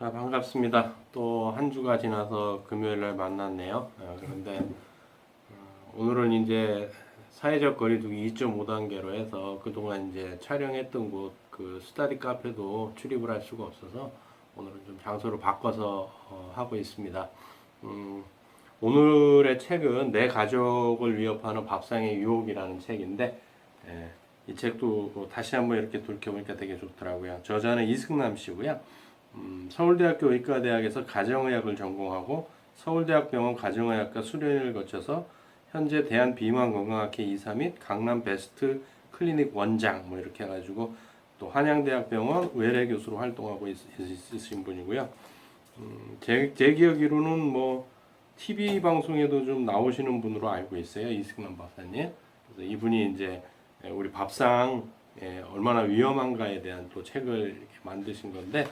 자, 반갑습니다. 또 한 주가 지나서 금요일날 만났네요. 그런데 오늘은 이제 사회적 거리두기 2.5단계로 해서 그동안 이제 촬영했던 곳 그 스터디 카페도 출입을 할 수가 없어서 오늘은 좀 장소를 바꿔서 하고 있습니다. 오늘의 책은 내 가족을 위협하는 밥상의 유혹이라는 책인데, 이 책도 다시 한번 이렇게 돌이켜보니까 되게 좋더라고요. 저자는 이승남 씨고요. 서울대학교 의과대학에서 가정의학을 전공하고 서울대학병원 가정의학과 수련을 거쳐서 현재 대한비만건강학회 이사 및 강남 베스트 클리닉 원장 뭐 이렇게 해가지고 또 한양대학병원 외래 교수로 활동하고 있으신 분이고요. 제 기억으로는 뭐 TV 방송에도 좀 나오시는 분으로 알고 있어요. 이승남 박사님. 그래서 이분이 이제 우리 밥상 얼마나 위험한가에 대한 또 책을 이렇게 만드신 건데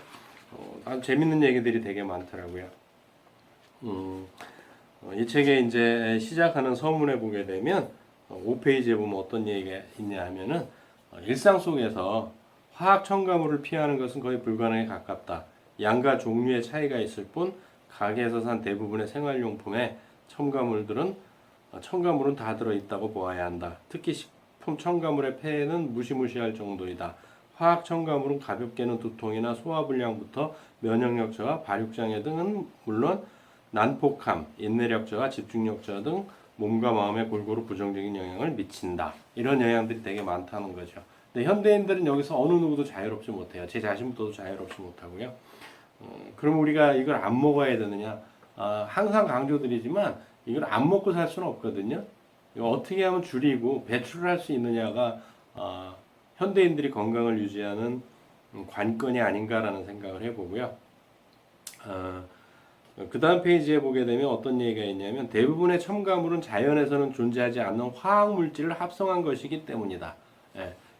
아주 재밌는 얘기들이 되게 많더라고요. 이 책에 이제 시작하는 서문에 보게 되면 5페이지에 보면 어떤 얘기가 있냐 하면은 일상 속에서 화학 첨가물을 피하는 것은 거의 불가능에 가깝다. 양과 종류의 차이가 있을 뿐 가게에서 산 대부분의 생활용품에 첨가물은 다 들어있다고 보아야 한다. 특히 식품 첨가물의 폐해는 무시무시할 정도이다. 화학 첨가물은 가볍게는 두통이나 소화불량부터 면역력 저하, 발육장애 등은 물론 난폭함, 인내력 저하, 집중력 저하 등 몸과 마음에 골고루 부정적인 영향을 미친다. 이런 영향들이 되게 많다는 거죠. 근데 현대인들은 여기서 어느 누구도 자유롭지 못해요. 제 자신부터도 자유롭지 못하고요. 그럼 우리가 이걸 안 먹어야 되느냐? 항상 강조드리지만 이걸 안 먹고 살 수는 없거든요. 이거 어떻게 하면 줄이고 배출을 할 수 있느냐가 현대인들이 건강을 유지하는 관건이 아닌가라는 생각을 해보고요. 그 다음 페이지에 보게 되면 어떤 얘기가 있냐면 대부분의 첨가물은 자연에서는 존재하지 않는 화학물질을 합성한 것이기 때문이다.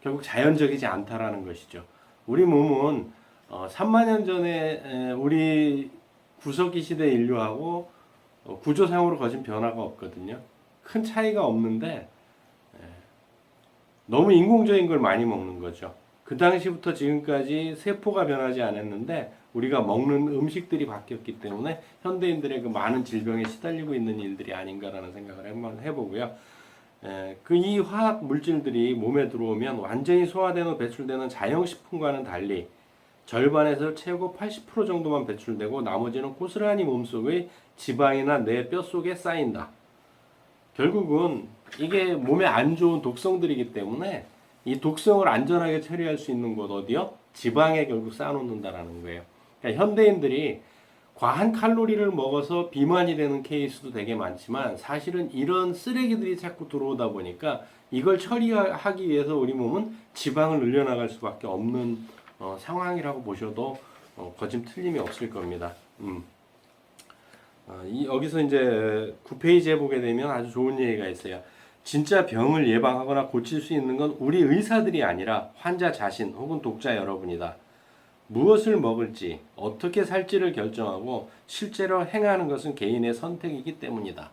결국 자연적이지 않다라는 것이죠. 우리 몸은 3만 년 전에 우리 구석기 시대 인류하고 구조상으로 거진 변화가 없거든요. 큰 차이가 없는데 너무 인공적인 걸 많이 먹는 거죠. 그 당시부터 지금까지 세포가 변하지 않았는데 우리가 먹는 음식들이 바뀌었기 때문에 현대인들의 그 많은 질병에 시달리고 있는 일들이 아닌가라는 생각을 한번 해보고요. 그 이 화학 물질들이 몸에 들어오면 완전히 소화되는 배출되는 자연식품과는 달리 절반에서 최고 80% 정도만 배출되고 나머지는 고스란히 몸속의 지방이나 내 뼛속에 쌓인다. 결국은 이게 몸에 안 좋은 독성들이기 때문에 이 독성을 안전하게 처리할 수 있는 곳 어디요? 지방에 결국 쌓아놓는다라는 거예요. 그러니까 현대인들이 과한 칼로리를 먹어서 비만이 되는 케이스도 되게 많지만 사실은 이런 쓰레기들이 자꾸 들어오다 보니까 이걸 처리하기 위해서 우리 몸은 지방을 늘려나갈 수밖에 없는 상황이라고 보셔도 거짓 틀림이 없을 겁니다. 여기서 이제 9페이지에 보게 되면 아주 좋은 얘기가 있어요. 진짜 병을 예방하거나 고칠 수 있는 건 우리 의사들이 아니라 환자 자신 혹은 독자 여러분이다. 무엇을 먹을지, 어떻게 살지를 결정하고 실제로 행하는 것은 개인의 선택이기 때문이다.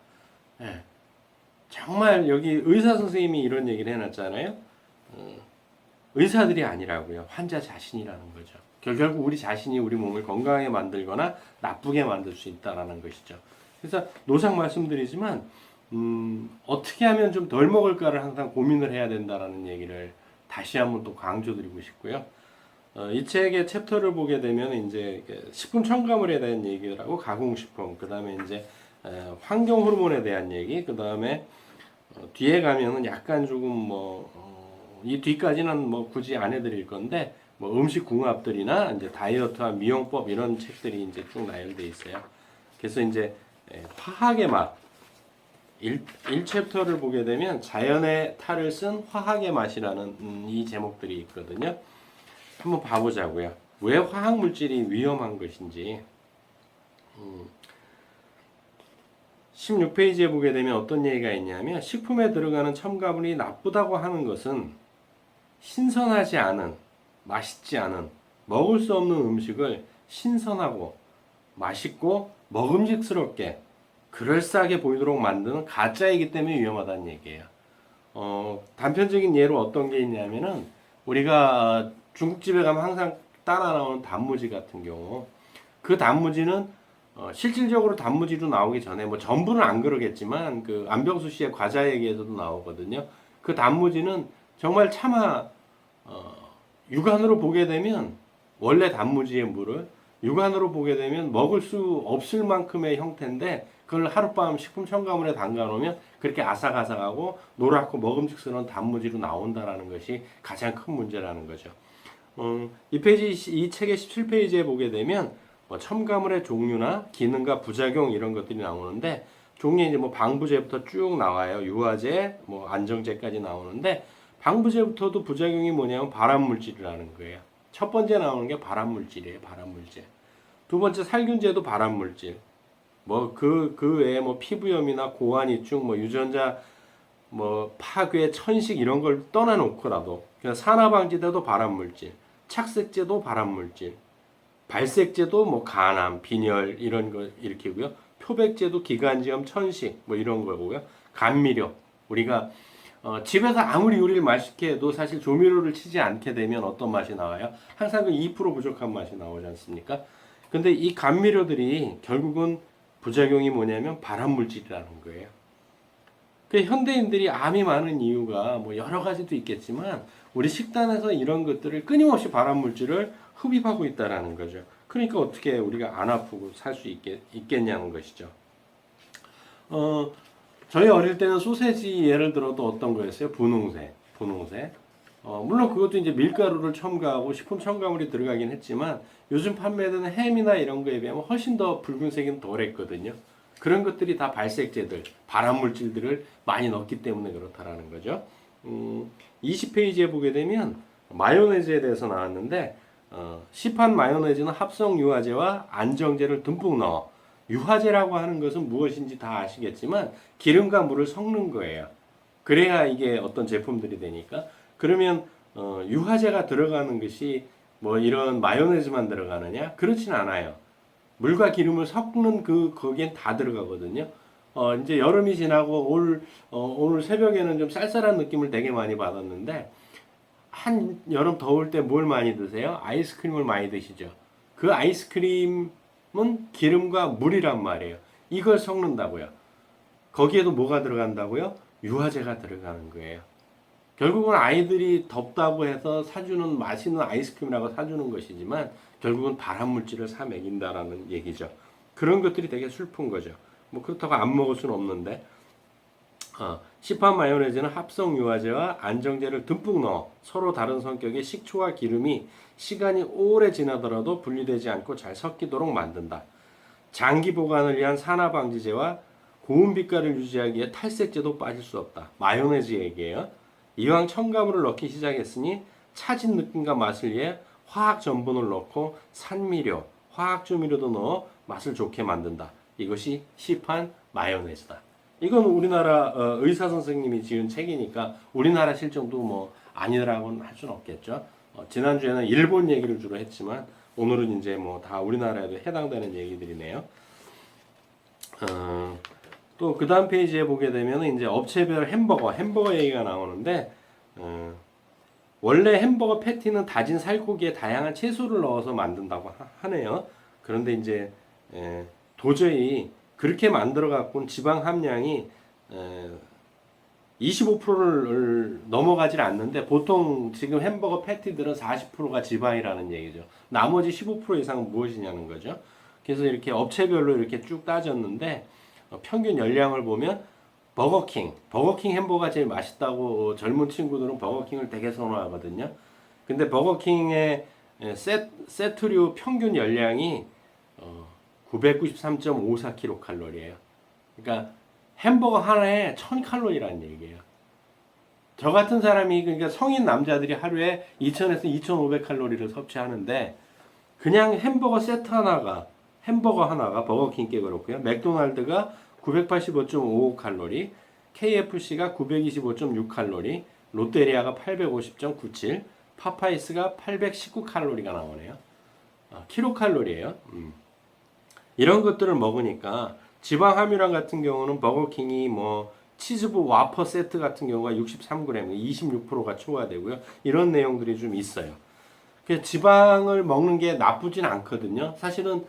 정말 여기 의사 선생님이 이런 얘기를 해놨잖아요. 의사들이 아니라고요. 환자 자신이라는 거죠. 결국 우리 자신이 우리 몸을 건강하게 만들거나 나쁘게 만들 수 있다라는 것이죠. 그래서 노상 말씀드리지만 어떻게 하면 좀 덜 먹을까를 항상 고민을 해야 된다라는 얘기를 다시 한번 또 강조드리고 싶고요. 이 책의 챕터를 보게 되면 이제 식품 첨가물에 대한 얘기라고 가공식품, 그 다음에 이제 환경 호르몬에 대한 얘기, 그 다음에 뒤에 가면은 약간 조금 이 뒤까지는 뭐 굳이 안 해드릴 건데 뭐 음식 궁합들이나 이제 다이어트와 미용법 이런 책들이 이제 쭉 나열돼 있어요. 그래서 이제 화학의 맛 1챕터를 보게 되면 자연의 탈을 쓴 화학의 맛이라는 이 제목들이 있거든요. 한번 봐보자고요. 왜 화학 물질이 위험한 것인지. 16페이지에 보게 되면 어떤 얘기가 있냐면 식품에 들어가는 첨가물이 나쁘다고 하는 것은 신선하지 않은, 맛있지 않은, 먹을 수 없는 음식을 신선하고 맛있고 먹음직스럽게 그럴싸하게 보이도록 만드는 가짜이기 때문에 위험하다는 얘기예요. 단편적인 예로 어떤 게 있냐면은 우리가 중국집에 가면 항상 따라 나오는 단무지 같은 경우 그 단무지는 실질적으로 단무지로 나오기 전에 뭐 전부는 안 그러겠지만 그 안병수 씨의 과자 얘기에서도 나오거든요. 그 단무지는 정말 차마 육안으로 보게 되면 원래 단무지의 물을 육안으로 보게 되면 먹을 수 없을 만큼의 형태인데 그걸 하룻밤 식품 첨가물에 담가 놓으면 그렇게 아삭아삭하고 노랗고 먹음직스러운 단무지로 나온다라는 것이 가장 큰 문제라는 거죠. 이 책의 17페이지에 보게 되면 뭐 첨가물의 종류나 기능과 부작용 이런 것들이 나오는데 종류에 이제 뭐 방부제부터 쭉 나와요. 유화제, 뭐 안정제까지 나오는데 방부제부터도 부작용이 뭐냐면 발암물질이라는 거예요. 첫 번째 나오는 게 발암물질이에요. 발암물질. 두 번째 살균제도 발암물질. 뭐 그 외에 뭐 피부염이나 고환이증, 뭐 유전자 뭐 파괴, 천식 이런 걸 떠나놓고라도 그냥 산화방지제도 발암물질, 착색제도 발암물질, 발색제도 뭐 간암, 빈혈 이런 거 일으키고요. 표백제도 기관지염, 천식 뭐 이런 거고요. 감미료 우리가 집에서 아무리 요리를 맛있게 해도 사실 조미료를 치지 않게 되면 어떤 맛이 나와요? 항상 그 2% 부족한 맛이 나오지 않습니까? 근데 이 감미료들이 결국은 부작용이 뭐냐면 발암물질이라는 거예요. 그 현대인들이 암이 많은 이유가 뭐 여러 가지도 있겠지만 우리 식단에서 이런 것들을 끊임없이 발암물질을 흡입하고 있다라는 거죠. 그러니까 어떻게 우리가 안 아프고 살 수 있겠냐는 것이죠. 저희 어릴 때는 소세지 예를 들어도 어떤 거였어요? 분홍색. 물론 그것도 이제 밀가루를 첨가하고 식품 첨가물이 들어가긴 했지만 요즘 판매되는 햄이나 이런 거에 비하면 훨씬 더 붉은색은 덜했거든요. 그런 것들이 다 발색제들, 발암물질들을 많이 넣기 때문에 그렇다라는 거죠. 20페이지에 보게 되면 마요네즈에 대해서 나왔는데 시판 마요네즈는 합성 유화제와 안정제를 듬뿍 넣어 유화제라고 하는 것은 무엇인지 다 아시겠지만 기름과 물을 섞는 거예요. 그래야 이게 어떤 제품들이 되니까 그러면 유화제가 들어가는 것이 뭐 이런 마요네즈만 들어가느냐? 그렇진 않아요. 물과 기름을 섞는 거기엔 다 들어가거든요. 이제 여름이 지나고 오늘 새벽에는 좀 쌀쌀한 느낌을 되게 많이 받았는데 한 여름 더울 때 뭘 많이 드세요? 아이스크림을 많이 드시죠. 그 아이스크림은 기름과 물이란 말이에요. 이걸 섞는다고요. 거기에도 뭐가 들어간다고요? 유화제가 들어가는 거예요. 결국은 아이들이 덥다고 해서 사주는 맛있는 아이스크림이라고 사주는 것이지만 결국은 발암물질을 사 먹인다라는 얘기죠. 그런 것들이 되게 슬픈 거죠. 뭐 그렇다고 안 먹을 수는 없는데 시판 마요네즈는 합성 유화제와 안정제를 듬뿍 넣어 서로 다른 성격의 식초와 기름이 시간이 오래 지나더라도 분리되지 않고 잘 섞이도록 만든다. 장기 보관을 위한 산화방지제와 고운 빛깔을 유지하기 위해 탈색제도 빠질 수 없다. 마요네즈 얘기예요. 이왕 첨가물을 넣기 시작했으니 차진 느낌과 맛을 위해 화학 전분을 넣고 산미료, 화학 조미료도 넣어 맛을 좋게 만든다. 이것이 시판 마요네즈다. 이건 우리나라 의사 선생님이 지은 책이니까 우리나라 실정도 뭐 아니라고는 할 수는 없겠죠. 지난주에는 일본 얘기를 주로 했지만 오늘은 이제 뭐 다 우리나라에도 해당되는 얘기들이네요. 또 그 다음 페이지에 보게 되면 이제 업체별 햄버거 얘기가 나오는데 원래 햄버거 패티는 다진 살코기에 다양한 채소를 넣어서 만든다고 하네요. 그런데 이제 도저히 그렇게 만들어 갖고는 지방 함량이 25%를 넘어가질 않는데 보통 지금 햄버거 패티들은 40%가 지방이라는 얘기죠. 나머지 15% 이상은 무엇이냐는 거죠. 그래서 이렇게 업체별로 이렇게 쭉 따졌는데 평균 열량을 보면 버거킹 햄버거가 제일 맛있다고 젊은 친구들은 버거킹을 되게 선호하거든요. 근데 버거킹의 세트류 평균 열량이 993.54kcal예요. 그러니까 햄버거 하나에 1000칼로리라는 얘기예요. 저 같은 사람이 그러니까 성인 남자들이 하루에 2000에서 2500칼로리를 섭취하는데 그냥 햄버거 하나가 버거킹께 그렇고요. 맥도날드가 985.55칼로리, KFC가 925.6칼로리, 롯데리아가 850.97, 파파이스가 819칼로리가 나오네요. 킬로칼로리예요. 이런 것들을 먹으니까 지방 함유량 같은 경우는 버거킹이 뭐 치즈볼 와퍼 세트 같은 경우가 63g, 26%가 초과되고요. 이런 내용들이 좀 있어요. 그래서 지방을 먹는 게 나쁘진 않거든요. 사실은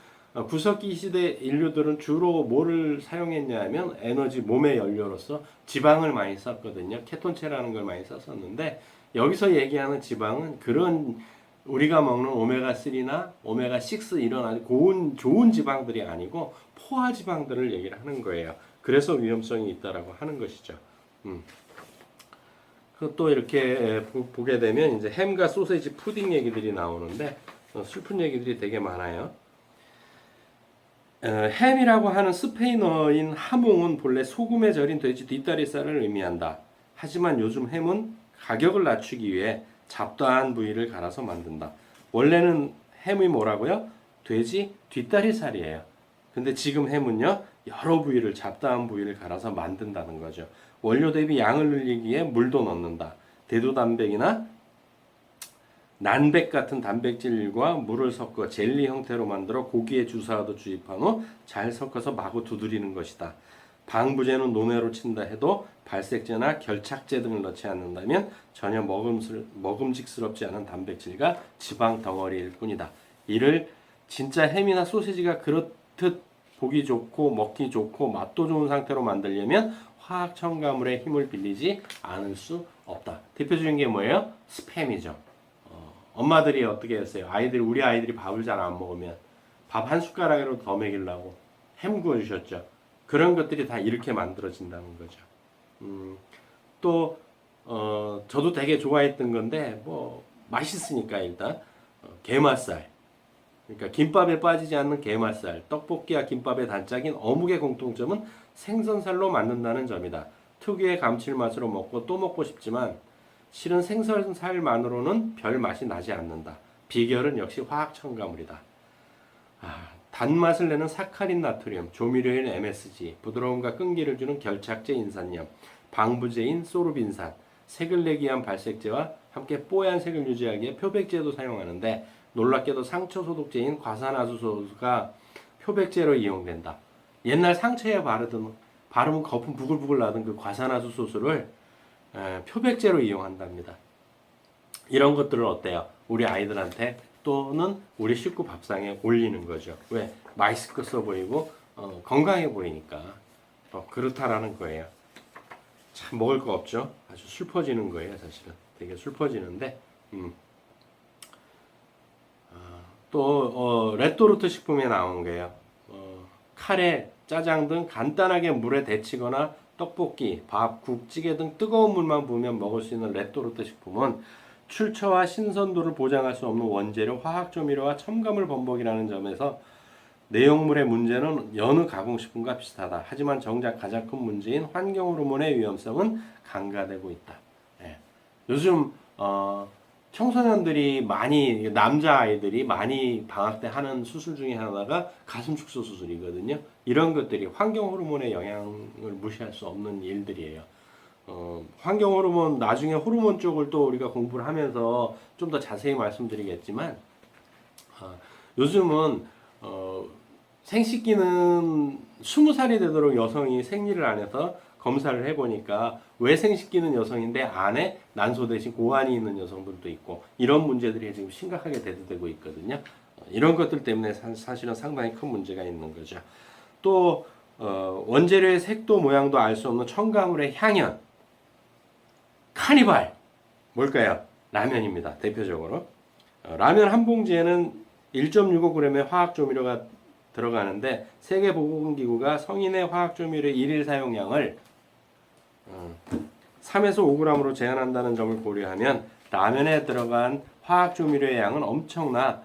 구석기 시대 인류들은 주로 뭐를 사용했냐면 에너지 몸의 연료로서 지방을 많이 썼거든요. 케톤체라는 걸 많이 썼었는데 여기서 얘기하는 지방은 그런 우리가 먹는 오메가3나 오메가6 이런 아주 좋은 지방들이 아니고 포화 지방들을 얘기를 하는 거예요. 그래서 위험성이 있다라고 하는 것이죠. 또 이렇게 보게 되면 이제 햄과 소세지 푸딩 얘기들이 나오는데 슬픈 얘기들이 되게 많아요. 햄이라고 하는 스페인어인 하몽은 본래 소금에 절인 돼지 뒷다리살을 의미한다. 하지만 요즘 햄은 가격을 낮추기 위해 잡다한 부위를 갈아서 만든다. 원래는 햄이 뭐라고요? 돼지 뒷다리살이에요. 근데 지금 햄은요, 여러 부위를, 잡다한 부위를 갈아서 만든다는 거죠. 원료 대비 양을 늘리기에 물도 넣는다. 대두단백이나 난백 같은 단백질과 물을 섞어 젤리 형태로 만들어 고기에 주사하듯 주입한 후 잘 섞어서 마구 두드리는 것이다. 방부제는 논외로 친다 해도 발색제나 결착제 등을 넣지 않는다면 전혀 먹음직스럽지 않은 단백질과 지방 덩어리일 뿐이다. 이를 진짜 햄이나 소시지가 그렇듯 보기 좋고 먹기 좋고 맛도 좋은 상태로 만들려면 화학 첨가물의 힘을 빌리지 않을 수 없다. 대표적인 게 뭐예요? 스팸이죠. 엄마들이 어떻게 했어요? 우리 아이들이 밥을 잘 안 먹으면 밥 한 숟가락으로 더 먹이려고 햄 구워주셨죠. 그런 것들이 다 이렇게 만들어진다는 거죠. 저도 되게 좋아했던 건데, 맛있으니까 일단, 게맛살. 그러니까 김밥에 빠지지 않는 게맛살. 떡볶이와 김밥의 단짝인 어묵의 공통점은 생선살로 만든다는 점이다. 특유의 감칠맛으로 먹고 또 먹고 싶지만, 실은 생선살만으로는 별 맛이 나지 않는다. 비결은 역시 화학 첨가물이다. 단맛을 내는 사카린 나트륨, 조미료인 MSG, 부드러움과 끈기를 주는 결착제 인산염, 방부제인 소르빈산, 색을 내기 위한 발색제와 함께 뽀얀 색을 유지하기에 표백제도 사용하는데 놀랍게도 상처 소독제인 과산화수소가 표백제로 이용된다. 옛날 상처에 바르면 거품 부글부글 나던 그 과산화수소를 표백제로 이용한답니다. 이런 것들은 어때요? 우리 아이들한테 또는 우리 식구 밥상에 올리는 거죠. 왜? 맛있어 보이고 건강해 보이니까 그렇다라는 거예요. 참 먹을 거 없죠. 아주 슬퍼지는 거예요. 사실은 되게 슬퍼지는데 레토르트 식품에 나온 거예요. 카레, 짜장 등 간단하게 물에 데치거나 떡볶이, 밥, 국, 찌개 등 뜨거운 물만 부으면 먹을 수 있는 레토르트 식품은 출처와 신선도를 보장할 수 없는 원재료, 화학조미료와 첨가물 범벅이라는 점에서 내용물의 문제는 여느 가공식품과 비슷하다. 하지만 정작 가장 큰 문제인 환경호르몬의 위험성은 간과되고 있다. 요즘 청소년들이 남자아이들이 많이 방학 때 하는 수술 중에 하나가 가슴 축소 수술이거든요. 이런 것들이 환경호르몬의 영향을 무시할 수 없는 일들이에요. 환경호르몬, 나중에 호르몬 쪽을 또 우리가 공부를 하면서 좀 더 자세히 말씀드리겠지만, 요즘은, 생식기는 20살이 되도록 여성이 생리를 안 해서 검사를 해보니까 왜 생식기는 여성인데 안에 난소 대신 고환이 있는 여성들도 있고, 이런 문제들이 지금 심각하게 대두되고 있거든요. 이런 것들 때문에 사실은 상당히 큰 문제가 있는 거죠. 또, 원재료의 색도 모양도 알 수 없는 첨가물의 향연. 카니발 뭘까요? 라면입니다. 대표적으로 라면 한 봉지에는 1.65g의 화학조미료가 들어가는데 세계보건기구가 성인의 화학조미료의 일일 사용량을 3에서 5g으로 제한한다는 점을 고려하면 라면에 들어간 화학조미료의 양은 엄청난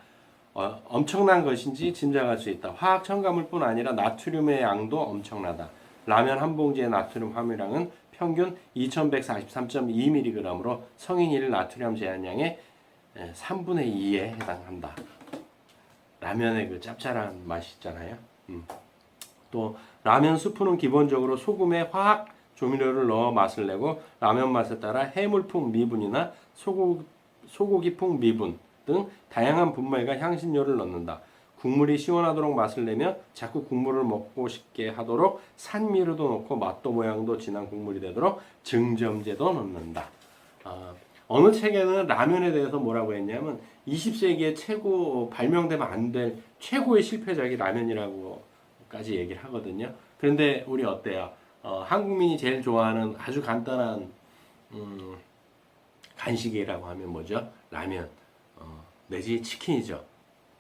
것인지 짐작할 수 있다. 화학 첨가물뿐 아니라 나트륨의 양도 엄청나다. 라면 한 봉지의 나트륨 함유량은 평균 2143.2mg으로 성인 1 나트륨 제한량의 3분의 2에 해당한다. 라면의 그 짭짤한 맛이 있잖아요. 또 라면 스프는 기본적으로 소금에 화학 조미료를 넣어 맛을 내고 라면 맛에 따라 해물풍 미분이나 소고기풍 미분 등 다양한 분말과 향신료를 넣는다. 국물이 시원하도록 맛을 내며 자꾸 국물을 먹고 싶게 하도록 산미료도 넣고 맛도 모양도 진한 국물이 되도록 증점제도 넣는다. 어느 책에는 라면에 대해서 뭐라고 했냐면 20세기에 최고 발명되면 안 될 최고의 실패작이 라면이라고까지 얘기를 하거든요. 그런데 우리 어때요? 한국민이 제일 좋아하는 아주 간단한 간식이라고 하면 뭐죠? 라면 내지 치킨이죠.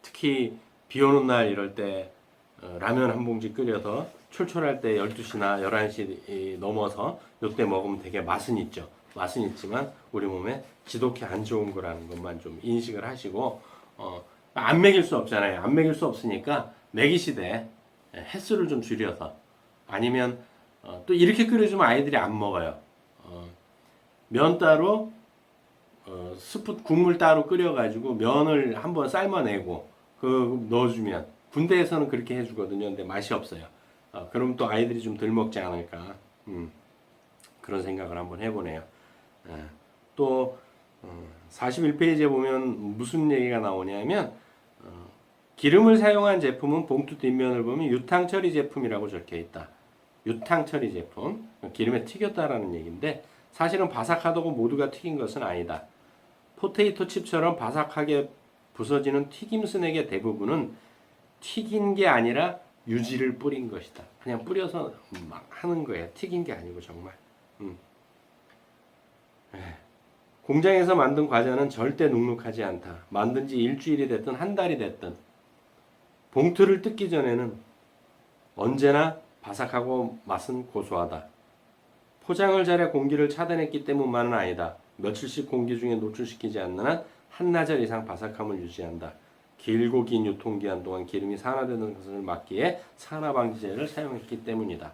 특히 비 오는 날 이럴 때 라면 한 봉지 끓여서 출출할 때 12시나 11시 넘어서 이때 먹으면 되게 맛은 있죠. 맛은 있지만 우리 몸에 지독히 안 좋은 거라는 것만 좀 인식을 하시고 안 먹일 수 없잖아요. 안 먹일 수 없으니까 먹이시되 횟수를 좀 줄여서 아니면 또 이렇게 끓여주면 아이들이 안 먹어요. 면 따로 스프 국물 따로 끓여가지고 면을 한번 삶아내고 그 넣어주면 군대에서는 그렇게 해주거든요. 근데 맛이 없어요. 그럼 또 아이들이 좀 덜 먹지 않을까 그런 생각을 한번 해보네요. 또 41페이지에 보면 무슨 얘기가 나오냐면 기름을 사용한 제품은 봉투 뒷면을 보면 유탕 처리 제품이라고 적혀 있다. 유탕 처리 제품, 기름에 튀겼다라는 얘기인데 사실은 바삭하다고 모두가 튀긴 것은 아니다. 포테이토 칩처럼 바삭하게 부서지는 튀김 스낵의 대부분은 튀긴 게 아니라 유지를 뿌린 것이다. 그냥 뿌려서 막 하는 거예요. 튀긴 게 아니고 정말. 공장에서 만든 과자는 절대 눅눅하지 않다. 만든 지 일주일이 됐든 한 달이 됐든 봉투를 뜯기 전에는 언제나 바삭하고 맛은 고소하다. 포장을 잘해 공기를 차단했기 때문만은 아니다. 며칠씩 공기 중에 노출시키지 않는 한 한나절 이상 바삭함을 유지한다. 길고 긴 유통기한 동안 기름이 산화되는 것을 막기에 산화방지제를 사용했기 때문이다.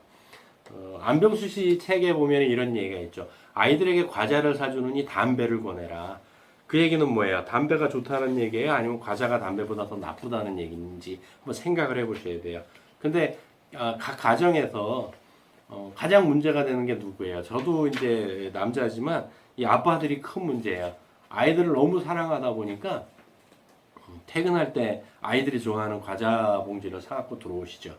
안병수 씨 책에 보면 이런 얘기가 있죠. 아이들에게 과자를 사주느니 담배를 권해라. 그 얘기는 뭐예요? 담배가 좋다는 얘기예요? 아니면 과자가 담배보다 더 나쁘다는 얘기인지 한번 생각을 해보셔야 돼요. 근데 각 가정에서 가장 문제가 되는 게 누구예요? 저도 이제 남자지만 이 아빠들이 큰 문제예요. 아이들을 너무 사랑하다 보니까 퇴근할 때 아이들이 좋아하는 과자 봉지를 사갖고 들어오시죠.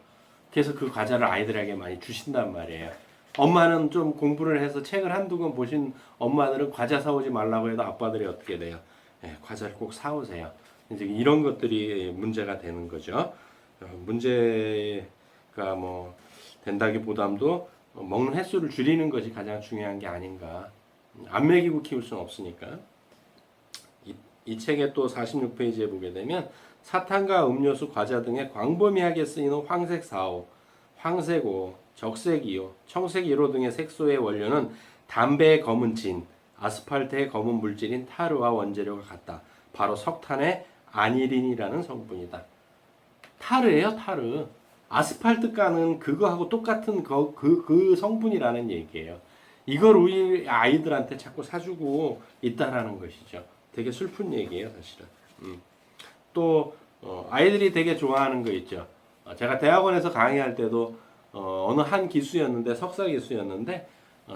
그래서 그 과자를 아이들에게 많이 주신단 말이에요. 엄마는 좀 공부를 해서 책을 한두 권 보신 엄마들은 과자 사오지 말라고 해도 아빠들이 어떻게 돼요? 과자를 꼭 사오세요. 이제 이런 것들이 문제가 되는 거죠. 문제가 뭐 된다기보담도 먹는 횟수를 줄이는 것이 가장 중요한 게 아닌가. 안 먹이고 키울 수는 없으니까. 이 책의 또 46페이지에 보게 되면 사탕과 음료수, 과자 등에 광범위하게 쓰이는 황색 사오, 황색오, 적색이오, 청색이로 등의 색소의 원료는 담배의 검은 진, 아스팔트의 검은 물질인 타르와 원재료가 같다. 바로 석탄의 아니린이라는 성분이다. 타르예요, 타르. 아스팔트 가는 그거하고 똑같은 그 성분이라는 얘기예요. 이걸 우리 아이들한테 자꾸 사주고 있다라는 것이죠. 되게 슬픈 얘기예요, 사실은. 또 아이들이 되게 좋아하는 거 있죠. 제가 대학원에서 강의할 때도 어느 한 기수였는데 석사 기수였는데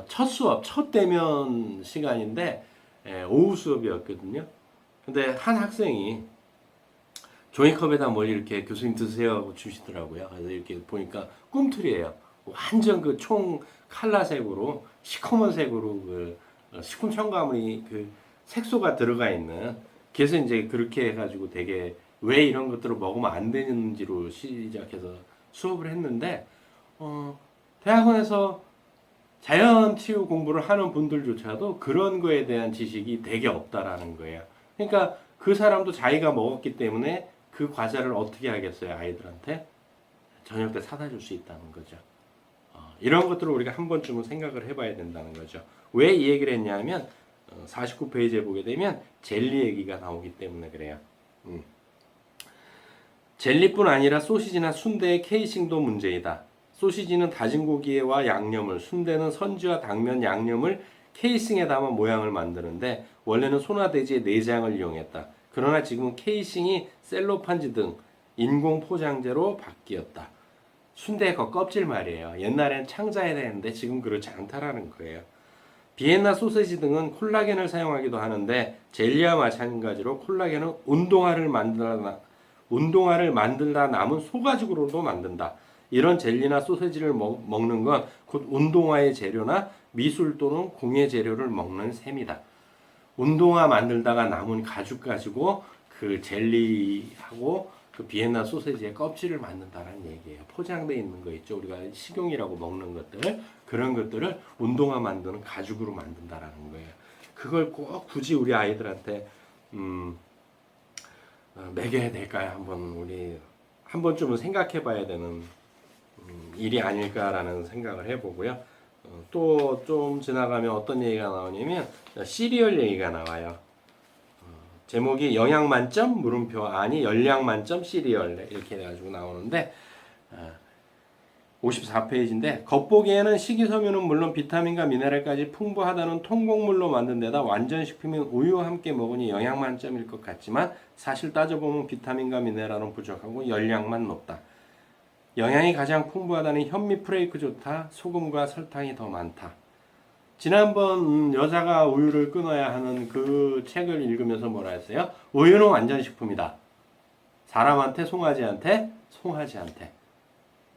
첫 수업, 첫 대면 시간인데 오후 수업이었거든요. 근데 한 학생이 종이컵에다 뭘 이렇게 교수님 드세요 하고 주시더라고요. 그래서 이렇게 보니까 꿈틀이에요. 완전 그 총 칼라색으로 시커먼 색으로 그 식품 첨가물이 그 색소가 들어가 있는. 그래서 이제 그렇게 해가지고 되게 왜 이런 것들을 먹으면 안 되는지로 시작해서 수업을 했는데 대학원에서 자연치유 공부를 하는 분들조차도 그런 거에 대한 지식이 되게 없다라는 거예요. 그러니까 그 사람도 자기가 먹었기 때문에 그 과자를 어떻게 하겠어요, 아이들한테? 저녁 때 사다 줄 수 있다는 거죠. 이런 것들을 우리가 한 번쯤은 생각을 해봐야 된다는 거죠. 왜 이 얘기를 했냐면 49페이지에 보게 되면 젤리 얘기가 나오기 때문에 그래요. 젤리뿐 아니라 소시지나 순대의 케이싱도 문제이다. 소시지는 다진 고기와 양념을, 순대는 선지와 당면 양념을 케이싱에 담아 모양을 만드는데 원래는 소나돼지의 내장을 이용했다. 그러나 지금은 케이싱이 셀로판지 등 인공 포장재로 바뀌었다. 순대의 껍질 말이에요. 옛날엔 창자해야 되는데 지금 그렇지 않다라는 거예요. 비엔나 소세지 등은 콜라겐을 사용하기도 하는데 젤리와 마찬가지로 콜라겐은 운동화를 만들다 남은 소가죽으로도 만든다. 이런 젤리나 소세지를 먹는 건 곧 운동화의 재료나 미술 또는 공예 재료를 먹는 셈이다. 운동화 만들다가 남은 가죽 가지고 그 젤리하고 그 비엔나 소세지의 껍질을 만든다는 얘기예요. 포장되어 있는 거 있죠. 우리가 식용이라고 먹는 것들, 그런 것들을 운동화 만드는 가죽으로 만든다라는 거예요. 그걸 꼭 굳이 우리 아이들한테 먹여야 될까요? 우리 한 번쯤은 생각해 봐야 되는 일이 아닐까라는 생각을 해보고요. 또 좀 지나가면 어떤 얘기가 나오냐면 시리얼 얘기가 나와요. 제목이 영양 만점 물음표 아니 열량 만점 시리얼 이렇게 해가지고 나오는데 54페이지인데 겉보기에는 식이섬유는 물론 비타민과 미네랄까지 풍부하다는 통곡물로 만든 데다 완전식품인 우유와 함께 먹으니 영양 만점일 것 같지만 사실 따져보면 비타민과 미네랄은 부족하고 열량만 높다. 영양이 가장 풍부하다는 현미 프레이크 좋다. 소금과 설탕이 더 많다. 지난번 여자가 우유를 끊어야 하는 그 책을 읽으면서 뭐라 했어요? 우유는 완전식품이다. 사람한테 송아지한테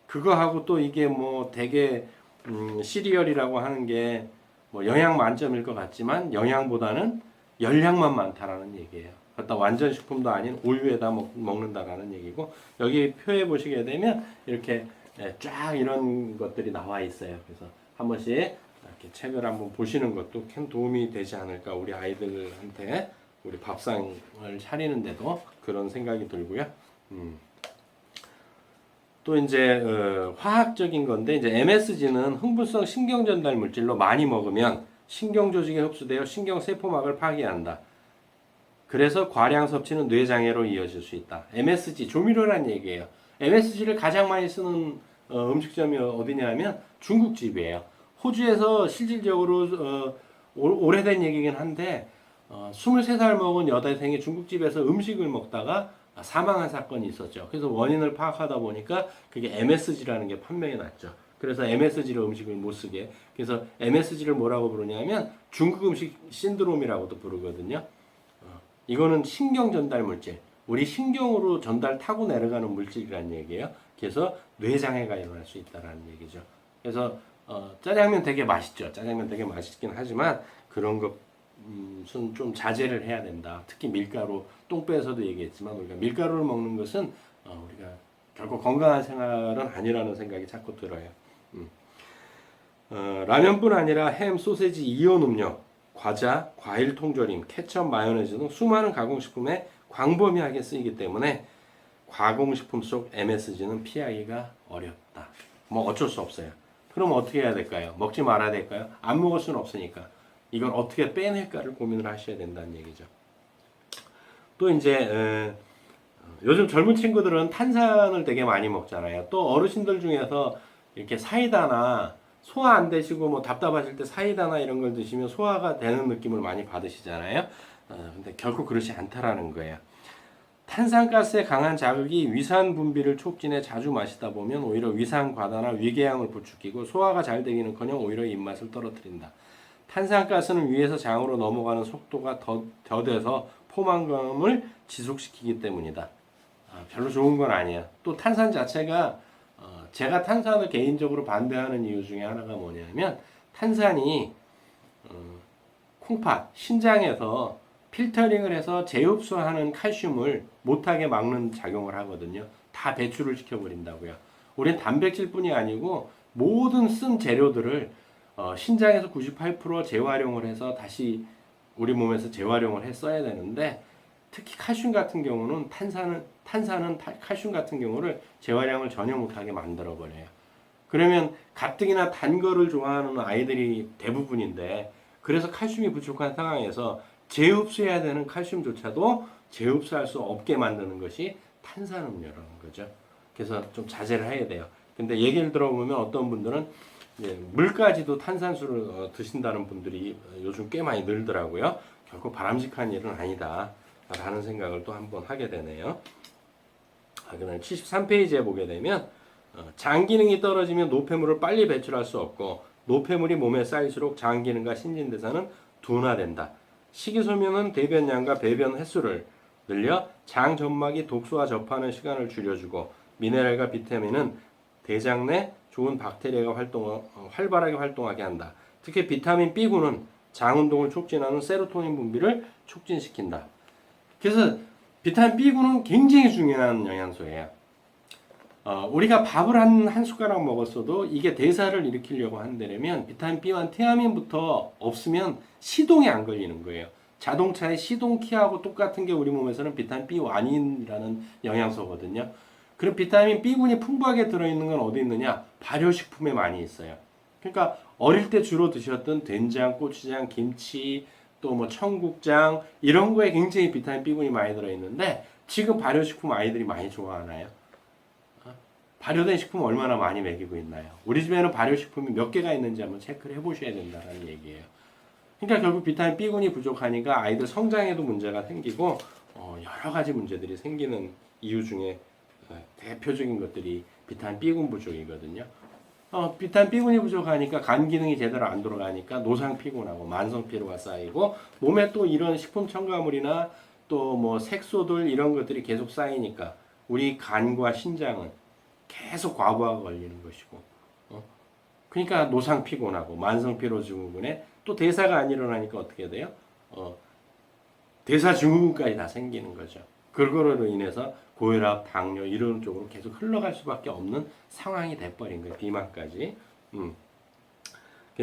그거하고 또 이게 뭐 되게 시리얼이라고 하는 게 뭐 영양 만점일 것 같지만 영양보다는 열량만 많다라는 얘기예요. 갖다 완전식품도 아닌 우유에다 먹는다라는 얘기고 여기 표에 보시게 되면 이렇게 쫙 이런 것들이 나와 있어요. 그래서 한 번씩 이렇게 책을 한번 보시는 것도 큰 도움이 되지 않을까. 우리 아이들한테 우리 밥상을 차리는데도 그런 생각이 들고요. 또 이제 화학적인 건데 이제 MSG는 흥분성 신경 전달 물질로 많이 먹으면 신경 조직에 흡수되어 신경 세포막을 파괴한다. 그래서 과량 섭취는 뇌장애로 이어질 수 있다. MSG 조미료란 얘기예요. MSG를 가장 많이 쓰는 음식점이 어디냐면 중국집이에요. 호주에서 실질적으로 오래된 얘기긴 한데 23살 먹은 여대생이 중국집에서 음식을 먹다가 사망한 사건이 있었죠. 그래서 원인을 파악하다 보니까 그게 MSG라는 게 판명이 났죠. 그래서 MSG로 음식을 못 쓰게. 그래서 MSG를 뭐라고 부르냐면 중국 음식 신드롬이라고도 부르거든요. 이거는 신경 전달 물질. 우리 신경으로 전달 타고 내려가는 물질이라는 얘기예요. 그래서 뇌장애가 일어날 수 있다는 얘기죠. 그래서 짜장면 되게 맛있죠. 짜장면 되게 맛있긴 하지만 그런 것은 좀 자제를 해야 된다. 특히 밀가루, 똥배에서도 얘기했지만 우리가 밀가루를 먹는 것은 우리가 결코 건강한 생활은 아니라는 생각이 자꾸 들어요. 라면뿐 아니라 햄, 소세지, 이온 음료, 과자, 과일 통조림, 케첩, 마요네즈 등 수많은 가공식품에 광범위하게 쓰이기 때문에 가공식품 속 MSG는 피하기가 어렵다. 뭐 어쩔 수 없어요. 그럼 어떻게 해야 될까요? 먹지 말아야 될까요? 안 먹을 수는 없으니까. 이걸 어떻게 빼낼까를 고민을 하셔야 된다는 얘기죠. 또 이제 요즘 젊은 친구들은 탄산을 되게 많이 먹잖아요. 또 어르신들 중에서 이렇게 사이다나 소화 안 되시고 뭐 답답하실 때 사이다나 이런 걸 드시면 소화가 되는 느낌을 많이 받으시잖아요. 근데 결코 그렇지 않다라는 거예요. 탄산가스의 강한 자극이 위산 분비를 촉진해 자주 마시다 보면 오히려 위산 과다나 위궤양을 부추기고 소화가 잘 되기는커녕 오히려 입맛을 떨어뜨린다. 탄산가스는 위에서 장으로 넘어가는 속도가 더뎌서 포만감을 지속시키기 때문이다. 별로 좋은 건 아니야. 또 탄산 자체가 제가 탄산을 개인적으로 반대하는 이유 중에 하나가 뭐냐면 탄산이 콩팥, 신장에서 필터링을 해서 재흡수하는 칼슘을 못하게 막는 작용을 하거든요. 다 배출을 시켜버린다고요. 우리는 단백질뿐이 아니고 모든 쓴 재료들을 신장에서 98% 재활용을 해서 다시 우리 몸에서 재활용을 해 써야 되는데 특히 칼슘 같은 경우는 탄산은 칼슘 같은 경우를 재활용을 전혀 못하게 만들어 버려요. 그러면 가뜩이나 단 거를 좋아하는 아이들이 대부분인데 그래서 칼슘이 부족한 상황에서 재흡수해야 되는 칼슘조차도 재흡수할 수 없게 만드는 것이 탄산음료라는 거죠. 그래서 좀 자제를 해야 돼요. 근데 얘기를 들어보면 어떤 분들은 물까지도 탄산수를 드신다는 분들이 요즘 꽤 많이 늘더라고요. 결코 바람직한 일은 아니다 라는 생각을 또 한번 하게 되네요. 그다음에 73페이지에 보게 되면 장 기능이 떨어지면 노폐물을 빨리 배출할 수 없고 노폐물이 몸에 쌓일수록 장 기능과 신진대사는 둔화된다. 식이섬유는 대변량과 배변 횟수를 늘려 장 점막이 독소와 접하는 시간을 줄여주고 미네랄과 비타민은 대장 내 좋은 박테리아가 활발하게 활동하게 한다. 특히 비타민 B군은 장 운동을 촉진하는 세로토닌 분비를 促진시킨다. 그래서 비타민 B군은 굉장히 중요한 영양소예요. 우리가 밥을 한 숟가락 먹었어도 이게 대사를 일으키려고 한다면 비타민 B와 티아민부터 없으면 시동이 안 걸리는 거예요. 자동차의 시동 키하고 똑같은 게 우리 몸에서는 비타민 B1이라는 영양소거든요. 그럼 비타민 B군이 풍부하게 들어있는 건 어디 있느냐? 발효식품에 많이 있어요. 그러니까 어릴 때 주로 드셨던 된장, 고추장, 김치, 또 뭐 청국장 이런 거에 굉장히 비타민 B군이 많이 들어있는데 지금 발효식품 아이들이 많이 좋아하나요? 발효된 식품 얼마나 많이 먹이고 있나요? 우리 집에는 발효식품이 몇 개가 있는지 한번 체크를 해보셔야 된다는 얘기예요. 그러니까 결국 비타민 B군이 부족하니까 아이들 성장에도 문제가 생기고 여러 가지 문제들이 생기는 이유 중에 대표적인 것들이 비타민 B군 부족이거든요. 비타민 B군이 부족하니까 간 기능이 제대로 안 돌아가니까 노상 피곤하고 만성 피로가 쌓이고 몸에 또 이런 식품 첨가물이나 또 뭐 색소들 이런 것들이 계속 쌓이니까 우리 간과 신장은 계속 과부하가 걸리는 것이고 그러니까 노상 피곤하고 만성 피로 증후군에 또 대사가 안 일어나니까 어떻게 돼요? 대사 증후군까지 다 생기는 거죠. 그거로 인해서 고혈압, 당뇨 이런 쪽으로 계속 흘러갈 수밖에 없는 상황이 돼버린 거예요. 비만까지.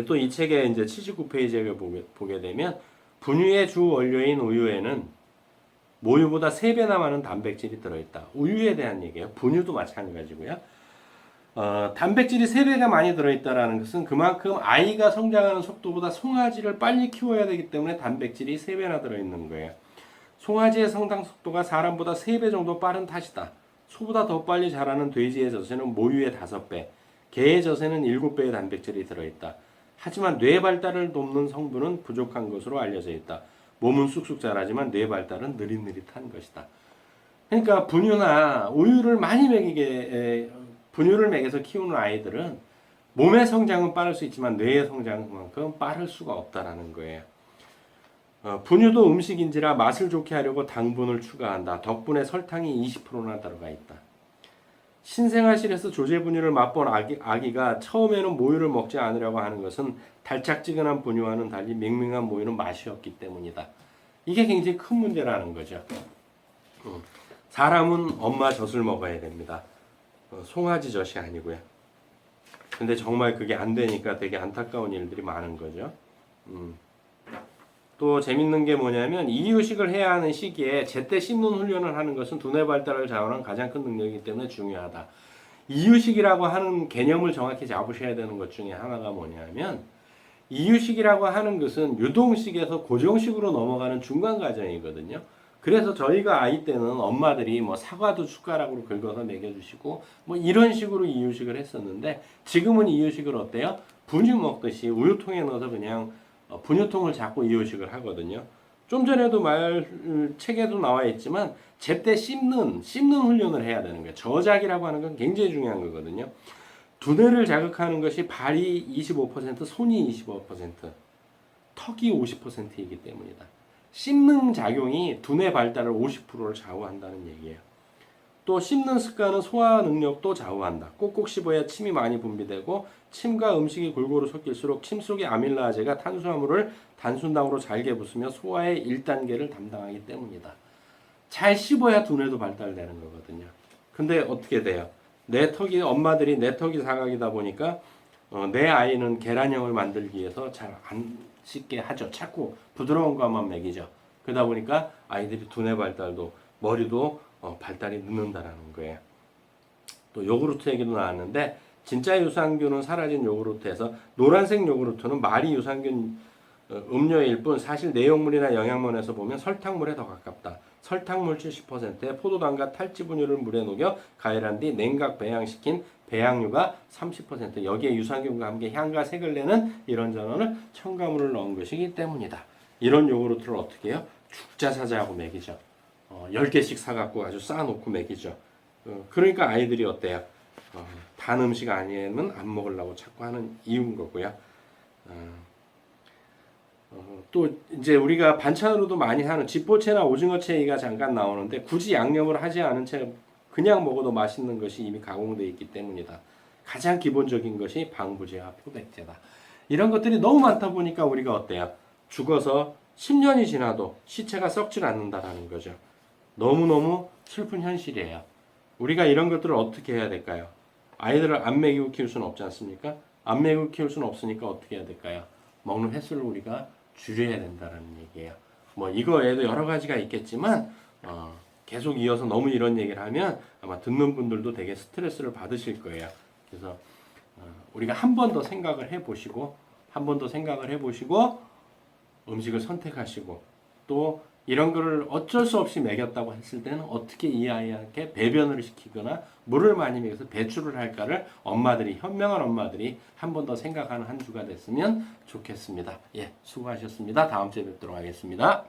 또 이 책의 이제 79페이지를 보게 되면 분유의 주 원료인 우유에는 모유보다 3배나 많은 단백질이 들어있다. 우유에 대한 얘기예요. 분유도 마찬가지고요. 단백질이 3배가 많이 들어있다는 것은 그만큼 아이가 성장하는 속도보다 송아지를 빨리 키워야 되기 때문에 단백질이 3배나 들어있는 거예요. 송아지의 성장 속도가 사람보다 3배 정도 빠른 탓이다. 소보다 더 빨리 자라는 돼지의 젖에는 모유의 5배, 개의 젖에는 7배의 단백질이 들어있다. 하지만 뇌 발달을 돕는 성분은 부족한 것으로 알려져 있다. 몸은 쑥쑥 자라지만 뇌 발달은 느릿느릿한 것이다. 그러니까 분유나 우유를 많이 분유를 먹여서 키우는 아이들은 몸의 성장은 빠를 수 있지만 뇌의 성장만큼 빠를 수가 없다라는 거예요. 분유도 음식인지라 맛을 좋게 하려고 당분을 추가한다. 덕분에 설탕이 20%나 들어가 있다. 신생아실에서 조제 분유를 맛본 아기가 처음에는 모유를 먹지 않으려고 하는 것은 달짝지근한 분유와는 달리 밍밍한 모유는 맛이 없기 때문이다. 이게 굉장히 큰 문제라는 거죠. 사람은 엄마 젖을 먹어야 됩니다. 송아지 젖이 아니고요. 근데 정말 그게 안 되니까 되게 안타까운 일들이 많은 거죠. 또 재밌는 게 뭐냐면 이유식을 해야 하는 시기에 제때 씹는 훈련을 하는 것은 두뇌 발달을 자원하는 가장 큰 능력이기 때문에 중요하다. 이유식이라고 하는 개념을 정확히 잡으셔야 되는 것 중에 하나가 뭐냐면 이유식이라고 하는 것은 유동식에서 고정식으로 넘어가는 중간 과정이거든요. 그래서 저희가 아이 때는 엄마들이 뭐 사과도 숟가락으로 긁어서 먹여주시고 뭐 이런 식으로 이유식을 했었는데 지금은 이유식을 어때요? 분유 먹듯이 우유통에 넣어서 그냥 분유통을 잡고 이유식을 하거든요. 좀 전에도 책에도 나와 있지만 제때 씹는 훈련을 해야 되는 거예요. 저작이라고 하는 건 굉장히 중요한 거거든요. 두뇌를 자극하는 것이 발이 25%, 손이 25%, 턱이 50%이기 때문이다. 씹는 작용이 두뇌 발달을 50%를 좌우한다는 얘기예요. 또 씹는 습관은 소화 능력도 좌우한다. 꼭꼭 씹어야 침이 많이 분비되고 침과 음식이 골고루 섞일수록 침 속의 아밀라제가 탄수화물을 단순당으로 잘게 부수며 소화의 1단계를 담당하기 때문이다. 잘 씹어야 두뇌도 발달되는 거거든요. 근데 어떻게 돼요? 엄마들이 내 턱이 사각이다 보니까 내 아이는 계란형을 만들기 위해서 잘 안 씹게 하죠. 자꾸 부드러운 것만 먹이죠. 그러다 보니까 아이들이 두뇌 발달도 머리도 발달이 늦는다라는 거예요. 또 요구르트 얘기도 나왔는데 진짜 유산균은 사라진 요구르트에서 노란색 요구르트는 말이 유산균 음료일 뿐 사실 내용물이나 영양문에서 보면 설탕물에 더 가깝다. 설탕물 70%에 포도당과 탈지분유를 물에 녹여 가열한 뒤 냉각 배양시킨 배양류가 30% 여기에 유산균과 함께 향과 색을 내는 이런 전원을 첨가물을 넣은 것이기 때문이다. 이런 요구르트를 어떻게 해요? 죽자사자하고 먹이죠. 10개씩 사갖고 아주 쌓아놓고 먹이죠. 그러니까 아이들이 어때요? 단 음식 아니면 안 먹으려고 자꾸 하는 이유인 거고요. 또 이제 우리가 반찬으로도 많이 하는 쥐포채나 오징어채 얘기가 잠깐 나오는데 굳이 양념을 하지 않은 채 그냥 먹어도 맛있는 것이 이미 가공되어 있기 때문이다. 가장 기본적인 것이 방부제와 표백제다. 이런 것들이 너무 많다 보니까 우리가 어때요? 죽어서 10년이 지나도 시체가 썩질 않는다라는 거죠. 너무너무 슬픈 현실이에요. 우리가 이런 것들을 어떻게 해야 될까요? 아이들을 안 먹이고 키울 수는 없지 않습니까? 안 먹이고 키울 수는 없으니까 어떻게 해야 될까요? 먹는 횟수를 우리가 줄여야 된다는 얘기예요. 뭐 이거 외에도 여러 가지가 있겠지만 계속 이어서 너무 이런 얘기를 하면 아마 듣는 분들도 되게 스트레스를 받으실 거예요. 그래서 우리가 한 번 더 생각을 해보시고 한 번 더 생각을 해보시고 음식을 선택하시고 또 이런 거를 어쩔 수 없이 먹였다고 했을 때는 어떻게 이 아이한테 배변을 시키거나 물을 많이 먹여서 배출을 할까를 엄마들이 현명한 엄마들이 한 번 더 생각하는 한 주가 됐으면 좋겠습니다. 예, 수고하셨습니다. 다음 주에 뵙도록 하겠습니다.